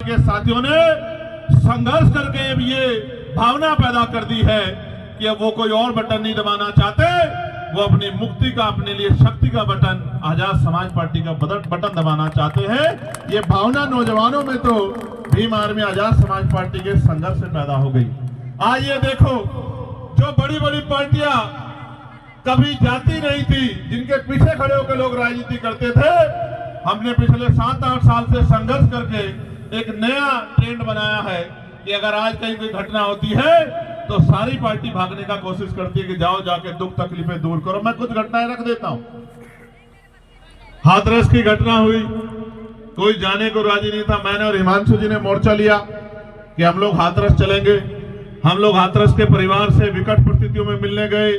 के साथियों ने संघर्ष करके अब ये भावना पैदा कर दी है कि अब वो कोई और बटन नहीं दबाना चाहते, वो अपनी मुक्ति का, अपने लिए शक्ति का बटन, आजाद समाज पार्टी का बटन दबाना चाहते हैं। ये भावना नौजवानों में तो भीम आर्मी आजाद समाज पार्टी के संघर्ष से पैदा हो गई। आज ये देखो, जो बड़ी बड़ी पार्टियां कभी जाती नहीं थी, जिनके पीछे खड़े होकर लोग राजनीति करते थे, हमने पिछले 7-8 साल से संघर्ष करके एक नया ट्रेंड बनाया है कि अगर आज कहीं कोई घटना होती है तो सारी पार्टी भागने का कोशिश करती है कि जाओ जाके दुख तकलीफें दूर करो। मैं कुछ घटनाएं रख देता हूं। हाथरस की घटना हुई, कोई जाने को राजी नहीं था। मैंने और हिमांशु जी ने मोर्चा लिया कि हम लोग हाथरस चलेंगे। हम लोग हाथरस के परिवार से विकट परिस्थितियों में मिलने गए।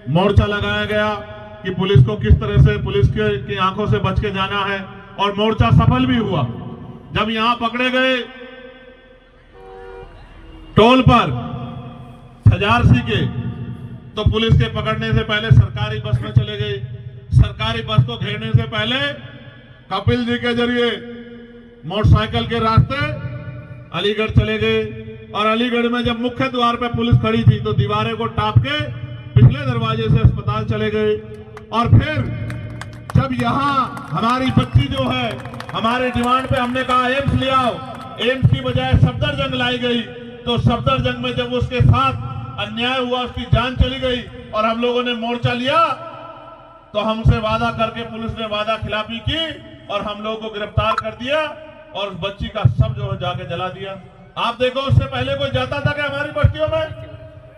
मोर्चा लगाया गया कि पुलिस को किस तरह से, पुलिस की आंखों से बच के जाना है, और मोर्चा सफल भी हुआ। जब यहां पकड़े गए टोल पर सजारसी के, तो पुलिस के पकड़ने से पहले सरकारी बस में चले गए। सरकारी बस को घेरने से पहले कपिल जी के जरिए मोटरसाइकिल के रास्ते अलीगढ़ चले गए, और अलीगढ़ में जब मुख्य द्वार पे पुलिस खड़ी थी तो दीवारें को टाप के पिछले दरवाजे से अस्पताल चले गए। और फिर जब यहाँ हमारी बच्ची जो है, हमारे डिमांड पे हमने कहा एम्स ले आओ, एम्स की बजाय सफदरजंग लाई गई, तो सफदरजंग में जब उसके साथ अन्याय हुआ, उसकी जान चली गई, और हम लोगों ने मोर्चा लिया, तो हमसे वादा करके पुलिस ने वादा खिलाफी की और हम लोगों को गिरफ्तार कर दिया और उस बच्ची का शव जो है जाके जला दिया। आप देखो, उससे पहले कोई जाता था क्या हमारी बस्तियों में?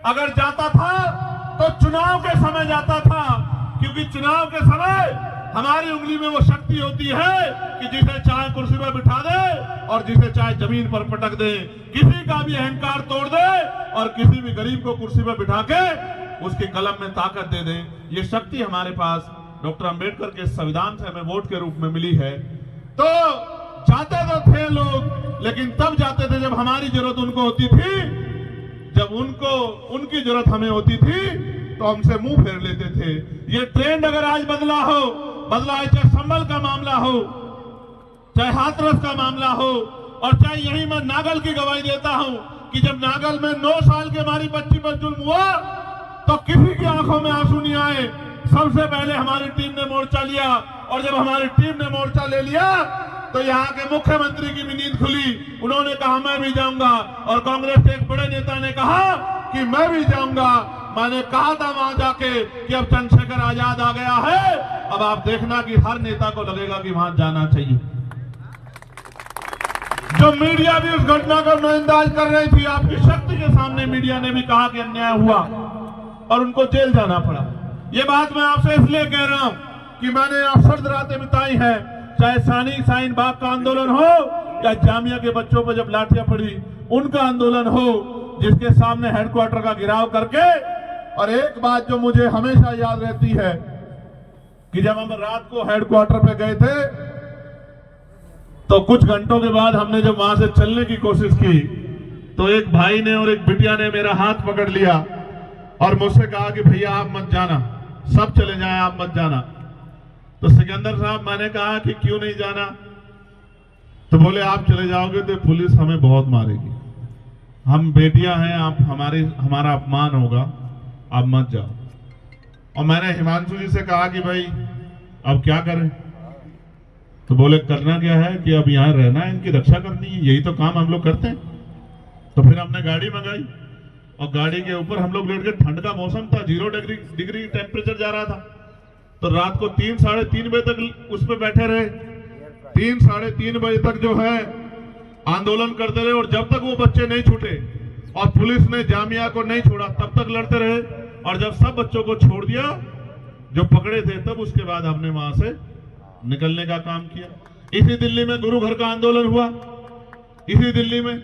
अगर जाता था तो चुनाव के समय जाता था, क्योंकि चुनाव के समय हमारी उंगली में वो शक्ति होती है कि जिसे चाहे कुर्सी पर बिठा दे और जिसे चाहे जमीन पर पटक दे, किसी का भी अहंकार तोड़ दे और किसी भी गरीब को कुर्सी पर बिठा के उसके कलम में ताकत दे दे। ये शक्ति हमारे पास डॉक्टर अंबेडकर के संविधान से हमें वोट के रूप में मिली है। तो जाते तो थे लोग, लेकिन तब जाते थे जब हमारी जरूरत उनको होती थी, जब उनकी जरूरत हमें होती थी तो हमसे मुंह फेर लेते थे। ये ट्रेंड अगर आज बदला है, चाहे संभल का मामला हो, चाहे हाथरस का मामला हो, और चाहे यही मैं नागल की गवाही देता हूं कि जब नागल में 9 साल की हमारी बच्ची पर जुल्म हुआ तो किसी की आंखों में आंसू नहीं आए। सबसे पहले हमारी टीम ने मोर्चा लिया, और जब हमारी टीम ने मोर्चा ले लिया तो यहाँ के मुख्यमंत्री की भी नींद खुली। उन्होंने कहा मैं भी जाऊंगा, और कांग्रेस के एक बड़े नेता ने कहा कि मैं भी जाऊंगा। मैंने कहा था वहां जाके कि अब चंद्रशेखर आजाद आ गया है, अब आप देखना कि हर नेता को लगेगा कि वहां जाना चाहिए। जो मीडिया भी उस घटना का नजरअंदाज कर रही थी, आपकी शक्ति के सामने मीडिया ने भी कहा कि अन्याय हुआ और उनको जेल जाना पड़ा। ये बात मैं आपसे इसलिए कह रहा हूं कि मैंने अवसर रातें बिताई है, चाहे शाहीन बाग का आंदोलन हो या जामिया के बच्चों पर जब लाठियां पड़ी उनका आंदोलन हो, जिसके सामने हेडक्वार्टर का घेराव करके। और एक बात जो मुझे हमेशा याद रहती है कि जब हम रात को हेडक्वार्टर पे गए थे तो कुछ घंटों के बाद हमने जब वहां से चलने की कोशिश की तो एक भाई ने और एक बिटिया ने मेरा हाथ पकड़ लिया और मुझसे कहा कि भैया आप मत जाना, सब चले जाएं, आप मत जाना। तो सिकंदर साहब, मैंने कहा कि क्यों नहीं जाना? तो बोले आप चले जाओगे तो पुलिस हमें बहुत मारेगी, हम बेटियां हैं, आप हमारा अपमान होगा, आप मत जाओ। और मैंने हिमांशु जी से कहा कि भाई अब क्या करें? तो बोले करना क्या है कि अब यहाँ रहना है, इनकी रक्षा करनी है, यही तो काम हम लोग करते हैं। तो फिर हमने गाड़ी मंगाई और गाड़ी के ऊपर हम लोग लेट गए। ठंड का मौसम था, 0 डिग्री टेम्परेचर जा रहा था। तो रात को 3 साढ़े 3 बजे तक उस पर बैठे रहे। 3 साढ़े 3 बजे तक जो है आंदोलन करते रहे, और जब तक वो बच्चे नहीं छूटे और पुलिस ने जामिया को नहीं छोड़ा तब तक लड़ते रहे। और जब सब बच्चों को छोड़ दिया जो पकड़े थे, तब उसके बाद हमने वहां से निकलने का काम किया। इसी दिल्ली में गुरु घर का आंदोलन हुआ। इसी दिल्ली में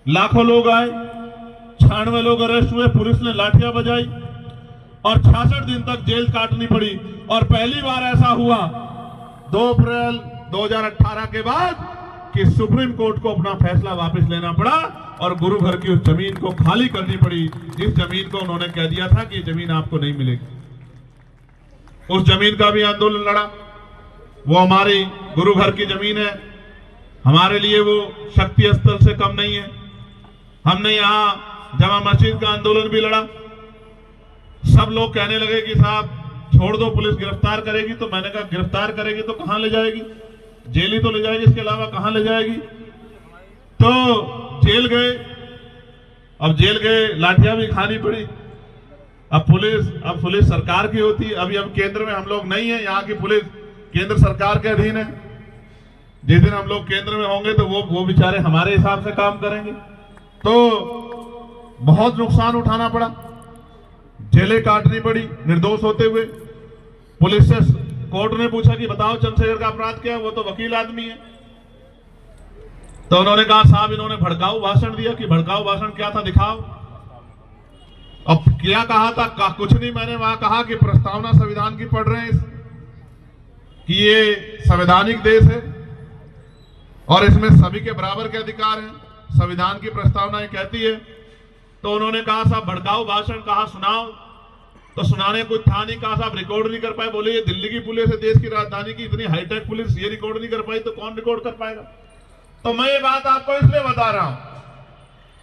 लाखों लोग आए, 96 लोग अरेस्ट हुए, पुलिस ने लाठियां बजाई और 66 दिन तक जेल काटनी पड़ी। और पहली बार ऐसा हुआ 2 अप्रैल 2018 के बाद कि सुप्रीम कोर्ट को अपना फैसला वापस लेना पड़ा और गुरु घर की उस जमीन को खाली करनी पड़ी, जिस जमीन को उन्होंने कह दिया था कि जमीन आपको नहीं मिलेगी। उस जमीन का भी आंदोलन लड़ा। वो हमारी गुरु घर की जमीन है। हमारे लिए वो शक्ति स्थल से कम नहीं है। हमने यहाँ जमा मस्जिद का आंदोलन भी लड़ा। सब लोग कहने लगे कि साहब छोड़ दो, पुलिस गिरफ्तार करेगी। तो मैंने कहा गिरफ्तार करेगी तो कहां ले जाएगी? जेल ही तो ले जाएगी, इसके अलावा कहां ले जाएगी? तो जेल गए। अब जेल गए, लाठियां भी खानी पड़ी। अब पुलिस सरकार की होती है। अभी हम केंद्र में हम लोग नहीं है, यहाँ की पुलिस केंद्र सरकार के अधीन है। जिस दिन हम लोग केंद्र में होंगे तो वो बेचारे हमारे हिसाब से काम करेंगे। तो बहुत नुकसान उठाना पड़ा, जेलें काटनी पड़ी निर्दोष होते हुए। पुलिस से कोर्ट ने पूछा कि बताओ चंद्रशेखर का अपराध क्या है? वो तो वकील आदमी है। तो उन्होंने कहा साहब इन्होंने भड़काऊ भाषण दिया। कि भड़काऊ भाषण क्या था दिखाओ। अब क्या कहा था? कुछ नहीं। मैंने वहां कहा कि प्रस्तावना संविधान की पढ़ रहे हैं कि ये संवैधानिक देश है और इसमें सभी के बराबर के अधिकार हैं, संविधान की प्रस्तावना ये कहती है। तो उन्होंने कहा साहब भड़काऊ भाषण कहा सुनाओ। तो सुनाने कुछ था नहीं। कहा साहब रिकॉर्ड नहीं कर पाए। बोले ये दिल्ली की पुलिस है, देश की राजधानी की इतनी हाईटेक पुलिस, ये रिकॉर्ड नहीं कर पाई तो कौन रिकॉर्ड कर पाएगा? तो मैं ये बात आपको इसलिए बता रहा हूं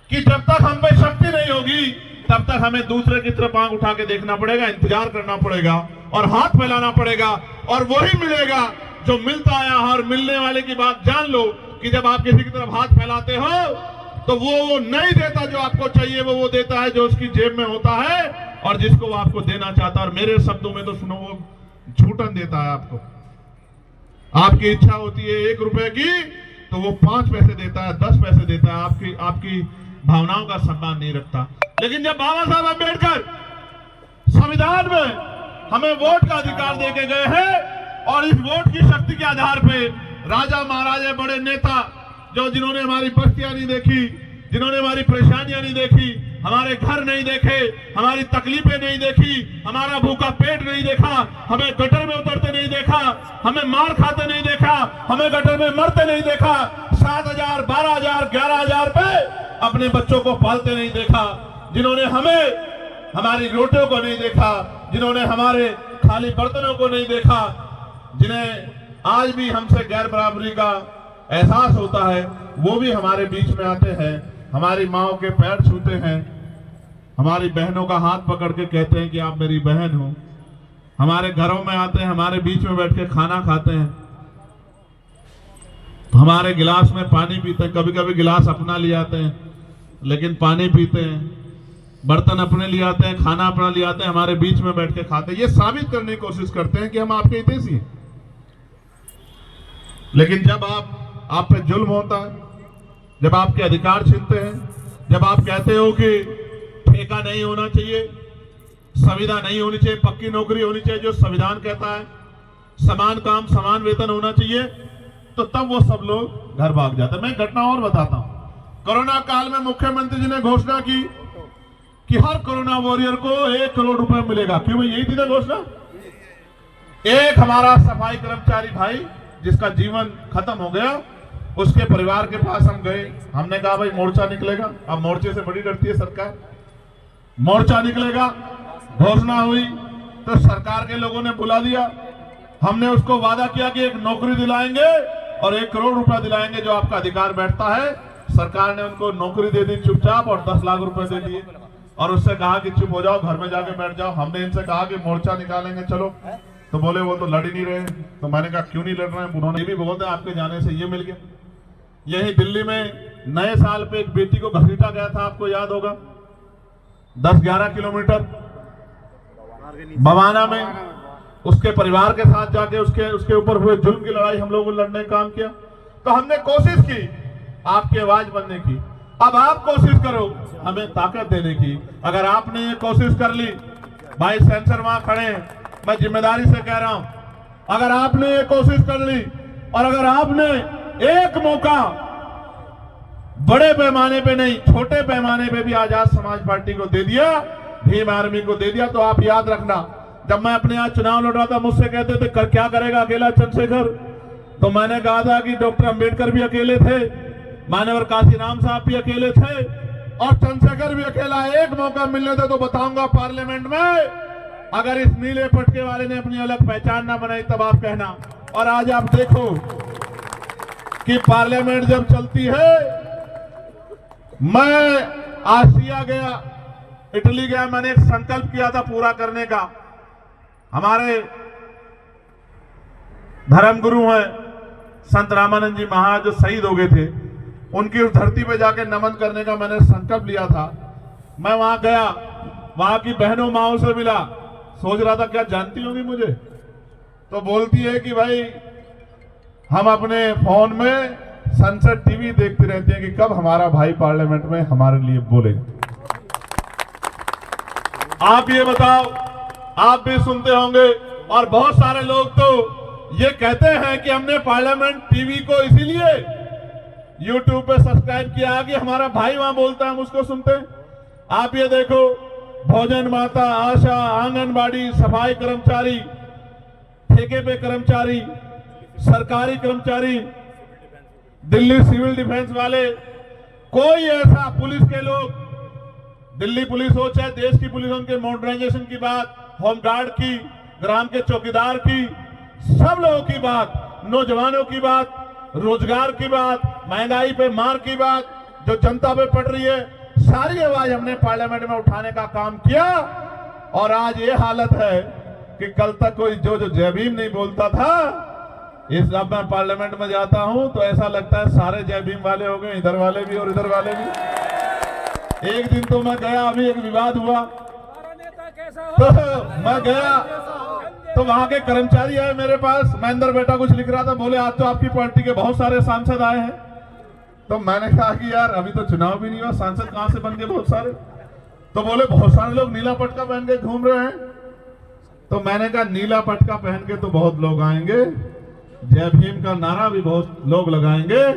कि जब तक हम पे शक्ति नहीं होगी तब तक हमें दूसरे की तरफ आंख उठा के देखना पड़ेगा, इंतजार करना पड़ेगा और हाथ फैलाना पड़ेगा। और वही मिलेगा जो मिलता आया है। और मिलने वाले की बात जान लो कि जब आप किसी की तरफ हाथ फैलाते हो तो वो नहीं देता जो आपको चाहिए, वो देता है जो उसकी जेब में होता है और जिसको वो आपको देना चाहता है। और मेरे शब्दों में तो सुनो, वो झूठन देता है आपको। आपकी इच्छा होती है 1 रुपए की तो वो 5 पैसे देता है, 10 पैसे देता है। आपकी भावनाओं का सम्मान नहीं रखता। लेकिन जब बाबा साहब अम्बेडकर संविधान में हमें वोट का अधिकार देके गए हैं और इस वोट की शक्ति के आधार पे राजा महाराजा बड़े नेता जिन्होंने हमारी बस्तियां नहीं देखी, जिन्होंने हमारी परेशानियां नहीं देखी, हमारे घर नहीं देखे, हमारी तकलीफें नहीं देखी, हमारा भूखा पेट नहीं देखा, हमें गटर में उतरते नहीं देखा, हमें मार खाते नहीं देखा, हमें गटर में मरते नहीं देखा, 7,000, 12,000, 11,000 पे अपने बच्चों को पालते नहीं देखा, जिन्होंने हमें हमारी रोटियों को नहीं देखा, जिन्होंने हमारे खाली बर्तनों को नहीं देखा, जिन्हें आज भी हमसे गैर बराबरी का एहसास होता है, वो भी हमारे बीच में आते हैं, हमारी माओ के पैर छूते हैं, हमारी बहनों का हाथ पकड़ के कहते हैं कि आप मेरी बहन हो, हमारे घरों में आते हैं, हमारे बीच में बैठ के खाना खाते हैं, हमारे गिलास में पानी पीते हैं। कभी कभी गिलास अपना ले आते हैं लेकिन पानी पीते हैं, बर्तन अपने ले आते हैं, खाना अपना ले आते हैं, हमारे बीच में बैठ के खाते हैं। ये साबित करने की कोशिश करते हैं कि हम आपके हितैषी हैं। लेकिन जब आप पे जुल्म होता है, जब आपके अधिकार छीनते हैं, जब आप कहते हो कि ठेका नहीं होना चाहिए, संविदा नहीं होनी चाहिए, पक्की नौकरी होनी चाहिए जो संविधान कहता है, समान काम समान वेतन होना चाहिए, तो तब वो सब लोग घर भाग जाते हैं। मैं घटना और बताता हूं। कोरोना काल में मुख्यमंत्री जी ने घोषणा की कि हर कोरोना वॉरियर को 1 करोड़ रुपए मिलेगा। क्यों भाई? यही थी ना घोषणा। एक हमारा सफाई कर्मचारी भाई जिसका जीवन खत्म हो गया, उसके परिवार के पास हम गए, हमने कहा भाई मोर्चा निकलेगा। अब मोर्चे से बड़ी डरती है सरकार, मोर्चा निकलेगा। घोषणा हुई तो सरकार के लोगों ने बुला दिया। हमने उसको वादा किया कि एक नौकरी दिलाएंगे और 1 करोड़ रुपया दिलाएंगे जो आपका अधिकार बैठता है। सरकार ने उनको नौकरी दे दी चुपचाप और 10 लाख रुपए दे दिए और उससे कहा कि चुप हो जाओ, घर में जाके बैठ जाओ। हमने इनसे कहा कि मोर्चा निकालेंगे चलो, तो बोले वो तो लड़ ही नहीं रहे। तो मैंने कहा क्यों नहीं लड़ रहे हैं? उन्होंने भी बोलते आपके जाने से ये मिल गया। यही दिल्ली में नए साल पे एक बेटी को घसीटा गया था, आपको याद होगा, 10-11 किलोमीटर बवाना में। उसके परिवार के साथ जाके उसके ऊपर हुए जुल्म की लड़ाई हम लोगों ने लड़ने का काम किया। तो हमने कोशिश की आपकी आवाज बनने की। अब आप कोशिश करो हमें ताकत देने की। अगर आपने ये कोशिश कर ली, भाई सेंसर वहां खड़े हैं, मैं जिम्मेदारी से कह रहा हूं, अगर आपने ये कोशिश कर ली और अगर आपने एक मौका बड़े पैमाने पे नहीं छोटे पैमाने पे भी आजाद समाज पार्टी को दे दिया, भीम आर्मी को दे दिया, तो आप याद रखना, जब मैं अपने यहाँ चुनाव लड़ रहा था मुझसे कहते थे क्या करेगा अकेला चंद्रशेखर, तो मैंने कहा था कि डॉक्टर अंबेडकर भी अकेले थे, मानवर काशीराम साहब भी अकेले थे और चंद्रशेखर भी अकेला। एक मौका मिलने दे तो बताऊंगा पार्लियामेंट में, अगर इस नीले पटके वाले ने अपनी अलग पहचान ना बनाई तब आप कहना। और आज आप देखो कि पार्लियामेंट जब चलती है, मैं आसिया गया, इटली गया, मैंने एक संकल्प किया था पूरा करने का। हमारे धर्मगुरु हैं संत रामानंद जी महाराज जो शहीद हो गए थे, उनकी उस धरती पे जाके नमन करने का मैंने संकल्प लिया था। मैं वहां गया, वहां की बहनों माओ से मिला, सोच रहा था क्या जानती होंगी मुझे, तो बोलती है कि भाई हम अपने फोन में सनसेट टीवी देखते रहते हैं कि कब हमारा भाई पार्लियामेंट में हमारे लिए बोले। आप ये बताओ, आप भी सुनते होंगे और बहुत सारे लोग तो ये कहते हैं कि हमने पार्लियामेंट टीवी को इसीलिए यूट्यूब पे सब्सक्राइब किया कि हमारा भाई वहां बोलता है, हम उसको सुनते हैं। आप ये देखो, भोजन माता, आशा, आंगनबाड़ी, सफाई कर्मचारी, ठेके पे कर्मचारी, सरकारी कर्मचारी, दिल्ली सिविल डिफेंस वाले, कोई ऐसा पुलिस के लोग, दिल्ली पुलिस हो चाहे देश की पुलिस, उनके मॉडर्नाइजेशन की बात, होमगार्ड की, ग्राम के चौकीदार की, सब लोगों की बात, नौजवानों की बात, रोजगार की बात, महंगाई पे मार की बात, जो जनता पे पड़ रही है, सारी आवाज हमने पार्लियामेंट में उठाने का काम किया। और आज ये हालत है कि कल तक कोई जो जय भीम नहीं बोलता था, इस अब मैं पार्लियामेंट में जाता हूं तो ऐसा लगता है सारे जय भीम वाले हो गए, इधर वाले भी और इधर वाले भी। एक दिन तो मैं गया, अभी एक विवाद हुआ तो मैं गया तो वहां के कर्मचारी आए मेरे पास, महेंद्र बेटा कुछ लिख रहा था, बोले आज तो आपकी पार्टी के बहुत सारे सांसद आए हैं। तो मैंने कहा कि यार अभी तो चुनाव भी नहीं हुआ, सांसद कहां से बन गए बहुत सारे। तो बोले बहुत सारे लोग नीला पटका पहन के घूम रहे हैं। तो मैंने कहा नीला पटका पहन के तो बहुत लोग आएंगे, जय भीम का नारा भी बहुत लोग लगाएंगे,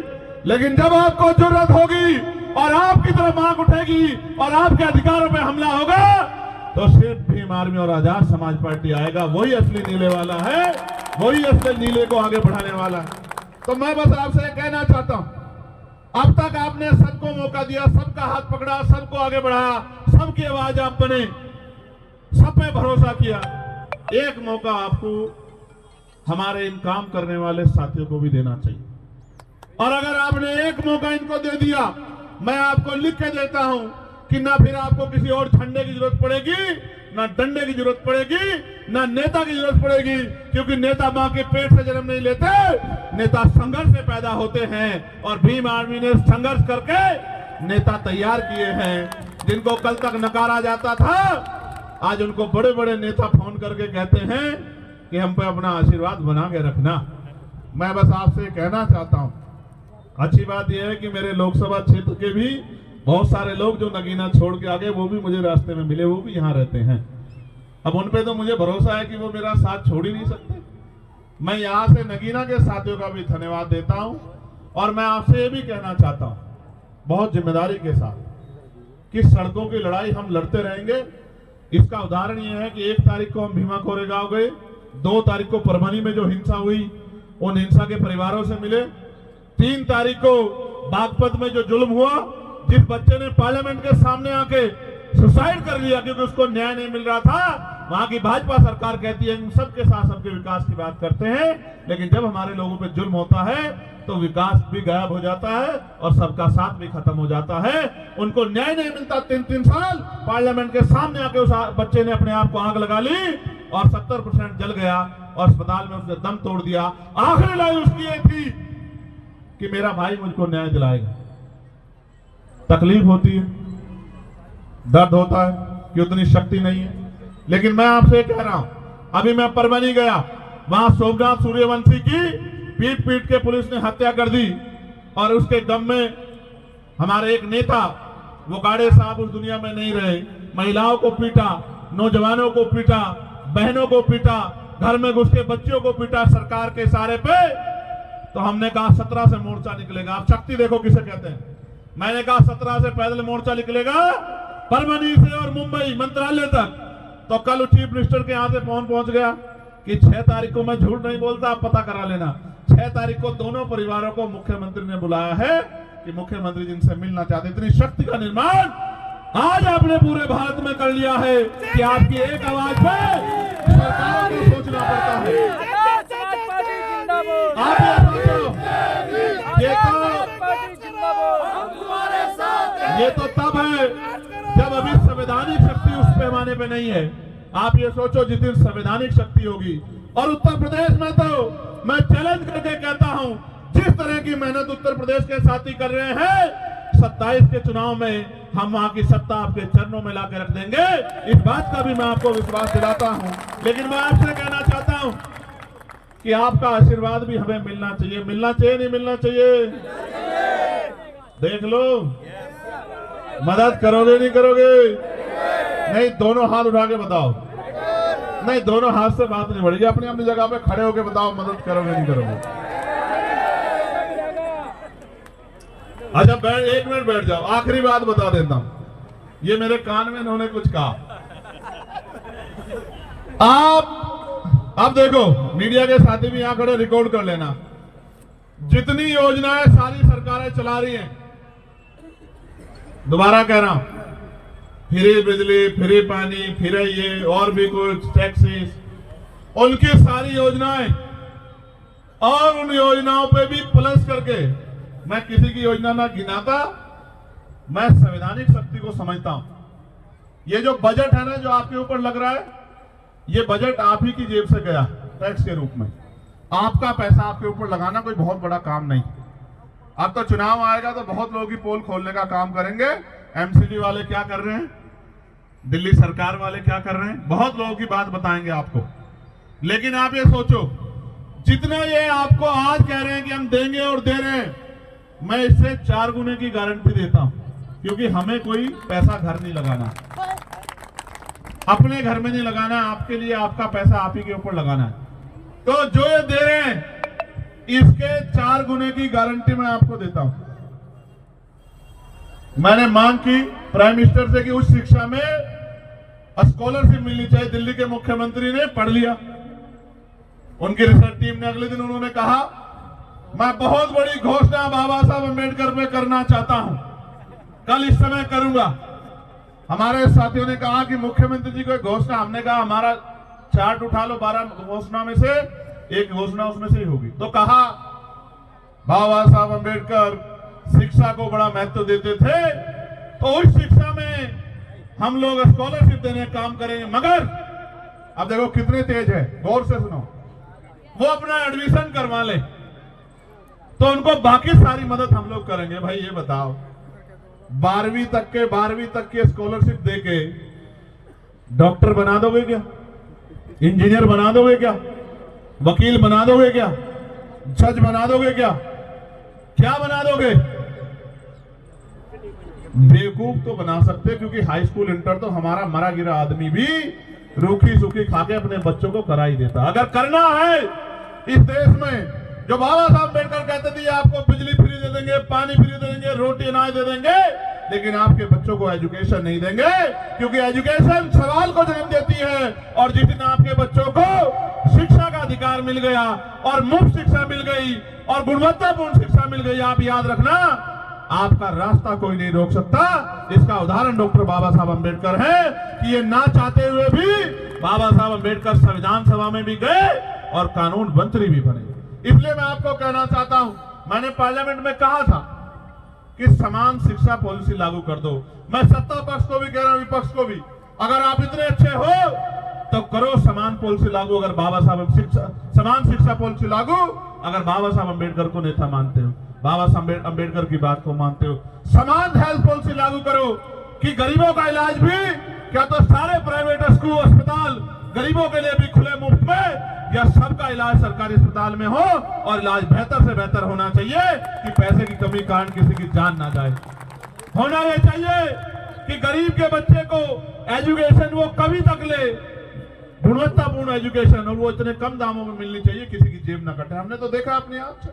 लेकिन जब आपको जरूरत होगी और आपकी तरफ मांग उठेगी और आपके अधिकारों पे हमला होगा तो सिर्फ भीम आर्मी और आजाद समाज पार्टी आएगा। वही असली नीले वाला है, वही असली नीले को आगे बढ़ाने वाला है। तो मैं बस आपसे कहना चाहता हूं, अब तक आपने सबको मौका दिया, सबका हाथ पकड़ा, सबको आगे बढ़ाया, सबकी आवाज आप बने, सब पे भरोसा किया। एक मौका आपको हमारे इन काम करने वाले साथियों को भी देना चाहिए। और अगर आपने एक मौका इनको दे दिया, मैं आपको लिख के देता हूं कि ना फिर आपको किसी और झंडे की जरूरत पड़ेगी, ना डंडे की जरूरत पड़ेगी, ना नेता की जरूरत पड़ेगी, क्योंकि नेता मां के पेट से जन्म नहीं लेते, नेता संघर्ष से पैदा होते हैं। और भीम आर्मी ने संघर्ष करके नेता तैयार किए हैं, जिनको कल तक नकारा जाता था, आज उनको बड़े बड़े नेता फोन करके कहते हैं कि हम पे अपना आशीर्वाद बना के रखना। मैं बस आपसे कहना चाहता हूं, अच्छी बात यह है कि मेरे लोकसभा क्षेत्र के भी बहुत सारे लोग जो नगीना छोड़ के आगे, वो भी मुझे रास्ते में मिले, वो भी यहाँ रहते हैं। अब उन पे तो मुझे भरोसा है कि वो मेरा साथ छोड़ ही नहीं सकते। मैं यहाँ से नगीना के साथियों का भी धन्यवाद देता हूँ। और मैं आपसे ये भी कहना चाहता हूँ बहुत जिम्मेदारी के साथ कि सड़कों की लड़ाई हम लड़ते रहेंगे। इसका उदाहरण ये है कि 1 तारीख को हम भीमा कोरेगांव गए, 2 तारीख को परभनी में जो हिंसा हुई उन हिंसा के परिवारों से मिले, 3 तारीख को बागपत में जो जुल्म हुआ, जिस बच्चे ने पार्लियामेंट के सामने आके सुसाइड कर लिया क्योंकि उसको न्याय नहीं मिल रहा था, वहां की भाजपा सरकार कहती है सबके साथ सबके विकास की बात करते हैं, लेकिन जब हमारे लोगों पे जुल्म होता है तो विकास भी गायब हो जाता है और सबका साथ भी खत्म हो जाता है। उनको न्याय नहीं मिलता। 3 साल पार्लियामेंट के सामने आके उस बच्चे ने अपने आप को आग लगा ली और 70% जल गया और अस्पताल में उसने दम तोड़ दिया। आखिरी लाइन उसकी ये थी कि मेरा भाई मुझको न्याय दिलाएगा। तकलीफ होती है, दर्द होता है कि उतनी शक्ति नहीं है, लेकिन मैं आपसे कह रहा हूं, अभी मैं परभनी गया, वहां सोमनाथ सूर्यवंशी की पीट पीट के पुलिस ने हत्या कर दी और उसके गम में हमारे एक नेता वोकाड़े साहब उस दुनिया में नहीं रहे, महिलाओं को पीटा, नौजवानों को पीटा, बहनों को पीटा, घर में घुस के बच्चों को पीटा सरकार के इशारे पे। तो हमने कहा 17 से मोर्चा निकलेगा। आप शक्ति देखो किसे कहते हैं। मैंने कहा 17 से पैदल मोर्चा निकलेगा परभनी से और मुंबई मंत्रालय तक। तो कल चीफ मिनिस्टर के यहाँ से फोन पहुंच गया कि 6 तारीख को, मैं झूठ नहीं बोलता, आप पता करा लेना, 6 तारीख को दोनों परिवारों को मुख्यमंत्री ने बुलाया है कि मुख्यमंत्री जिनसे मिलना चाहते। इतनी शक्ति का निर्माण आज आपने पूरे भारत में कर लिया है कि आपकी एक आवाज पे सरकारों को सोचना पड़ता है। आप ये तो तब है जब अभी संवैधानिक शक्ति उस पैमाने पे नहीं है। आप ये सोचो जिस दिन संवैधानिक शक्ति होगी। और उत्तर प्रदेश में तो मैं चैलेंज करके कहता हूं, जिस तरह की मेहनत उत्तर प्रदेश के साथी कर रहे हैं, 27 के चुनाव में हम वहां की सत्ता आपके चरणों में लाकर रख देंगे। इस बात का भी मैं आपको विश्वास दिलाता हूं। लेकिन मैं आपसे कहना चाहता हूं कि आपका आशीर्वाद भी हमें मिलना चाहिए। मिलना चाहिए नहीं मिलना चाहिए? देख लो, मदद करोगे नहीं करोगे? नहीं, दोनों हाथ उठा के बताओ। नहीं, दोनों हाथ से बात नहीं बढ़ेगी। अपनी अपनी जगह पे खड़े होके बताओ, मदद करोगे नहीं करोगे? अच्छा, एक मिनट बैठ जाओ। आखिरी बात बता देता हूं। ये मेरे कान में इन्होंने कुछ कहा। आप देखो, मीडिया के साथी भी यहां खड़े, रिकॉर्ड कर लेना। जितनी योजनाएं सारी सरकारें चला रही हैं, दोबारा कह रहा हूं, फ्री बिजली, फ्री पानी, फ्री ये और भी कुछ टैक्सेस, उनकी सारी योजनाएं, और उन योजनाओं पे भी प्लस करके मैं किसी की योजना ना गिनाता। मैं संवैधानिक शक्ति को समझता हूं। ये जो बजट है ना, जो आपके ऊपर लग रहा है, ये बजट आप ही की जेब से गया टैक्स के रूप में। आपका पैसा आपके ऊपर लगाना कोई बहुत बड़ा काम नहीं। अब तो चुनाव आएगा तो बहुत लोग ही पोल खोलने का काम करेंगे। एमसीडी वाले क्या कर रहे हैं, दिल्ली सरकार वाले क्या कर रहे हैं, बहुत लोगों की बात बताएंगे आपको। लेकिन आप ये सोचो, जितना ये आपको आज कह रहे हैं कि हम देंगे और दे रहे हैं, मैं इससे 4 गुने की गारंटी देता हूं। क्योंकि हमें कोई पैसा घर नहीं लगाना, अपने घर में नहीं लगाना, आपके लिए आपका पैसा आप ही के ऊपर लगाना है। तो जो ये दे रहे हैं, इसके 4 गुने की गारंटी मैं आपको देता हूं। मैंने मांग की प्राइम मिनिस्टर से कि उच्च शिक्षा में स्कॉलरशिप मिलनी चाहिए। दिल्ली के मुख्यमंत्री ने पढ़ लिया। उनकी रिसर्च टीम ने अगले दिन उन्होंने कहा, मैं बहुत बड़ी घोषणा बाबा साहब अम्बेडकर पे करना चाहता हूं, कल इस समय करूंगा। हमारे साथियों ने कहा कि मुख्यमंत्री जी को एक घोषणा, हमने कहा हमारा चार्ट उठा लो, 12 घोषणा में से एक घोषणा उसमें से ही होगी। तो कहा बाबा साहब अम्बेडकर शिक्षा को बड़ा महत्व देते थे, तो उस शिक्षा में हम लोग स्कॉलरशिप देने का काम करेंगे। मगर अब देखो कितने तेज है, गौर से सुनो, वो अपना एडमिशन करवा ले तो उनको बाकी सारी मदद हम लोग करेंगे। भाई ये बताओ, 12वीं तक के स्कॉलरशिप देके डॉक्टर बना दोगे क्या? इंजीनियर बना दोगे क्या? वकील बना दोगे क्या? जज बना दोगे क्या? क्या बना दोगे? बेवकूफ तो बना सकते, क्योंकि हाई स्कूल इंटर तो हमारा मरा गिरा आदमी भी रूखी सूखी खाके अपने बच्चों को करा ही देता। अगर करना है इस देश में, जो बाबा साहब अम्बेडकर कहते थे आपको बिजली फ्री दे देंगे, पानी फ्री दे देंगे, रोटी अनाज दे देंगे, लेकिन आपके बच्चों को एजुकेशन नहीं देंगे। क्योंकि एजुकेशन सवाल को जन्म देती है। और जिस दिन आपके बच्चों को शिक्षा का अधिकार मिल गया और मुफ्त शिक्षा मिल गई और गुणवत्तापूर्ण शिक्षा मिल गई, आप याद रखना, आपका रास्ता कोई नहीं रोक सकता। इसका उदाहरण डॉक्टर बाबा साहब अम्बेडकर है कि ये ना चाहते हुए भी बाबा साहब अम्बेडकर संविधान सभा में भी गए और कानून मंत्री भी बने। इसलिए मैं आपको कहना चाहता हूं, मैंने पार्लियामेंट में कहा था कि समान शिक्षा पॉलिसी लागू कर दो। मैं सत्ता पक्ष को भी कह रहा हूं, विपक्ष को भी, अगर आप इतने अच्छे हो तो करो समान पॉलिसी लागू। अगर बाबा साहब समान शिक्षा पॉलिसी लागू, अगर बाबा साहब अम्बेडकर को नेता मानते हो, बाबा साहब अम्बेडकर की बात को मानते हो, समान हेल्थ पॉलिसी लागू करो कि गरीबों का इलाज भी, क्या तो सारे प्राइवेट स्कूल अस्पताल गरीबों के लिए भी खुले मुफ्त में, या सबका इलाज सरकारी अस्पताल में हो और इलाज बेहतर से बेहतर होना चाहिए कि पैसे की कमी कारण किसी की जान ना जाए। होना यह चाहिए कि गरीब के बच्चे को एजुकेशन वो कभी तक ले, गुणवत्तापूर्ण एजुकेशन, और वो इतने कम दामों में मिलनी चाहिए किसी की जेब ना कटे। हमने तो देखा अपनी आंख से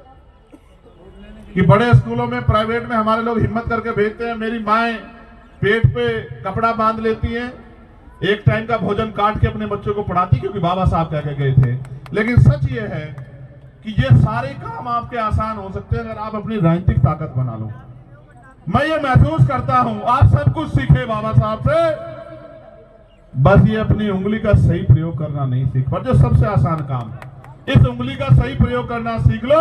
कि बड़े स्कूलों में, प्राइवेट में हमारे लोग हिम्मत करके भेजते हैं। मेरी माएं पेट पे कपड़ा बांध लेती हैं, एक टाइम का भोजन काट के अपने बच्चों को पढ़ाती, क्योंकि बाबा साहब कह के गए थे। लेकिन सच ये है कि ये सारे काम आपके आसान हो सकते हैं अगर आप अपनी राजनीतिक ताकत बना लो। मैं ये महसूस करता हूं, आप सब कुछ सीखे बाबा साहब से, बस ये अपनी उंगली का सही प्रयोग करना नहीं सीख पर, जो सबसे आसान काम है। इस उंगली का सही प्रयोग करना सीख लो,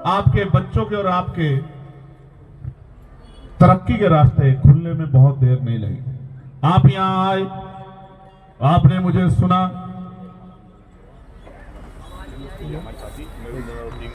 आपके बच्चों के और आपके तरक्की के रास्ते खुलने में बहुत देर नहीं लगी। आप यहां आए, आपने मुझे सुना,